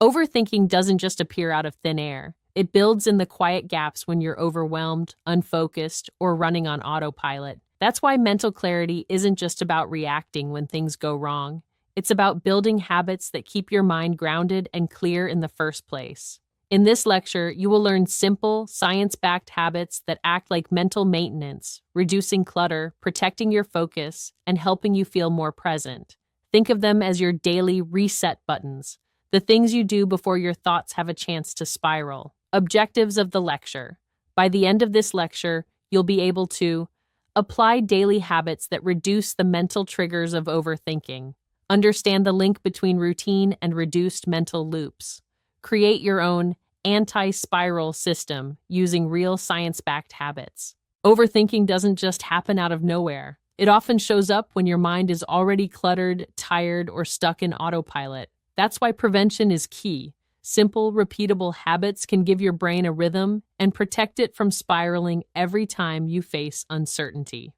Overthinking doesn't just appear out of thin air. It builds in the quiet gaps when you're overwhelmed, unfocused, or running on autopilot. That's why mental clarity isn't just about reacting when things go wrong. It's about building habits that keep your mind grounded and clear in the first place. In this lecture, you will learn simple, science-backed habits that act like mental maintenance, reducing clutter, protecting your focus, and helping you feel more present. Think of them as your daily reset buttons, the things you do before your thoughts have a chance to spiral. Objectives of the lecture. By the end of this lecture, you'll be able to apply daily habits that reduce the mental triggers of overthinking, understand the link between routine and reduced mental loops, create your own anti-spiral system using real science-backed habits. Overthinking doesn't just happen out of nowhere. It often shows up when your mind is already cluttered, tired, or stuck in autopilot. That's why prevention is key. Simple, repeatable habits can give your brain a rhythm and protect it from spiraling every time you face uncertainty.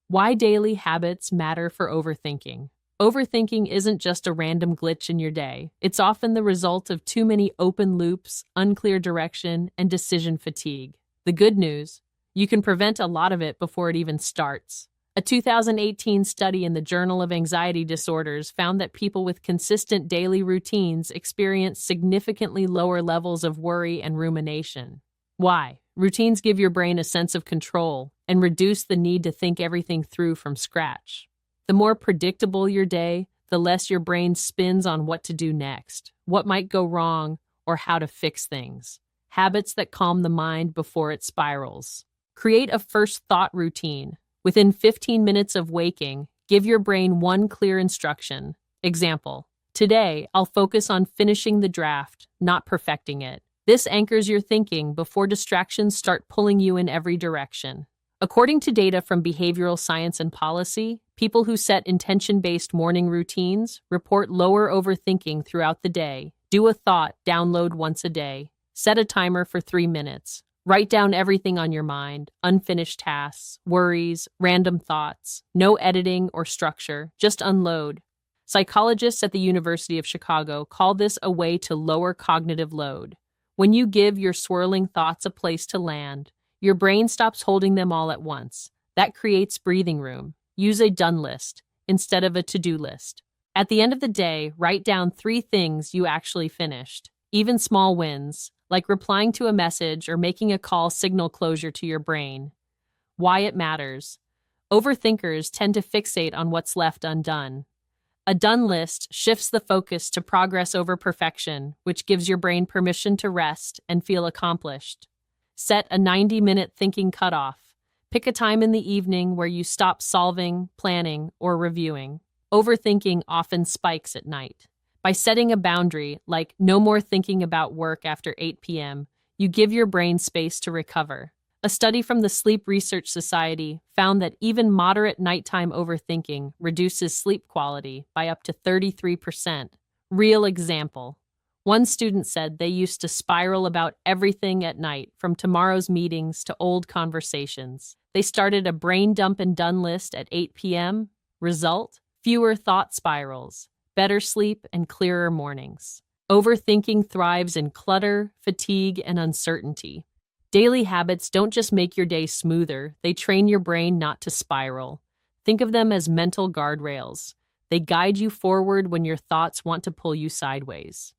Why daily habits matter for overthinking. Overthinking isn't just a random glitch in your day. It's often the result of too many open loops, unclear direction, and decision fatigue. The good news, you can prevent a lot of it before it even starts. A 2018 study in the Journal of Anxiety Disorders found that people with consistent daily routines experience significantly lower levels of worry and rumination. Why? Routines give your brain a sense of control and reduce the need to think everything through from scratch. The more predictable your day, the less your brain spins on what to do next, what might go wrong, or how to fix things. Habits that calm the mind before it spirals. Create a first thought routine. Within 15 minutes of waking, give your brain one clear instruction. Example, today I'll focus on finishing the draft, not perfecting it. This anchors your thinking before distractions start pulling you in every direction. According to data from behavioral science and policy, people who set intention-based morning routines report lower overthinking throughout the day. Do a thought download once a day. Set a timer for 3 minutes. Write down everything on your mind, unfinished tasks, worries, random thoughts. No editing or structure, just unload. Psychologists at the University of Chicago call this a way to lower cognitive load. When you give your swirling thoughts a place to land, your brain stops holding them all at once. That creates breathing room. Use a done list instead of a to-do list. At the end of the day, write down 3 things you actually finished. Even small wins, like replying to a message or making a call, signal closure to your brain. Why it matters. Overthinkers tend to fixate on what's left undone. A done list shifts the focus to progress over perfection, which gives your brain permission to rest and feel accomplished. Set a 90-minute thinking cutoff. Pick a time in the evening where you stop solving, planning, or reviewing. Overthinking often spikes at night. By setting a boundary, like no more thinking about work after 8 p.m., you give your brain space to recover. A study from the Sleep Research Society found that even moderate nighttime overthinking reduces sleep quality by up to 33%. Real example. One student said they used to spiral about everything at night, from tomorrow's meetings to old conversations. They started a brain dump and done list at 8 p.m. Result? Fewer thought spirals, better sleep, and clearer mornings. Overthinking thrives in clutter, fatigue, and uncertainty. Daily habits don't just make your day smoother, they train your brain not to spiral. Think of them as mental guardrails. They guide you forward when your thoughts want to pull you sideways.